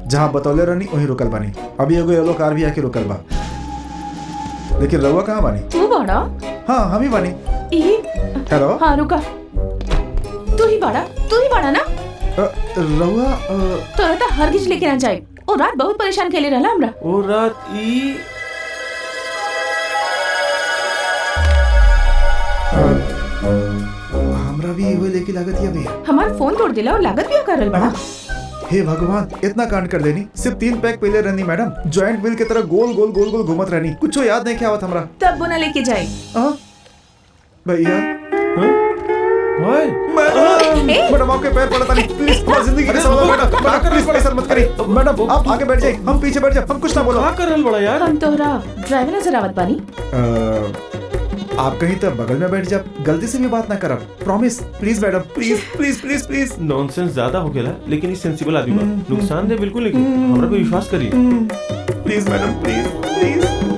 जहाँ बतौले रहनी वहीं रुकल बानी। अभी एगो येलो कार भी आके रुकल बा, लेकिन रउआ कहाँ बानी? तू बड़ा? हाँ हम ही बानी। हेलो। हाँ रुका, तू ही बड़ा ना? रउआ तोरा तो हरगिज लेके ना जाए। ओ रात बहुत परेशान केले रहला हमरा। ओ रात ई हमरा भी वही लेके लागत ही अभी। हमार फोन तोड़ दिला और लागत भी कर रहल बड़ा। हे भगवान, इतना कांड कर देनी। सिर्फ 3 पैक पहले रहनी मैडम, जॉइंट व्हील की तरह गोल गोल गोल गोल घूमत रहनी। कुछ याद नहीं क्या आवत हमरा। तब वो ना लेके जाए। भैया ओए मैडम आपके पैर पड़ता नहीं, प्लीज हमारी जिंदगी के सवाल मैडम, प्लीज प्रेशर मत करिए मैडम। आप आगे बैठ जाइए, हम पीछे बैठ जाए, हम कुछ ना बोलो। क्या कर रहल बड़ा यार? हम तोहरा ड्राइवर नजर आवत बानी। आप कहीं तो बगल में बैठ जा, गलती से भी बात ना करब, promise. Please madam, please please please please. Nonsense ज्यादा हो गेला, लेकिन ई सेंसिबल आदमी बा। नुकसान दे बिल्कुल, लेकिन हमरा पे विश्वास करिए। Please madam, please please.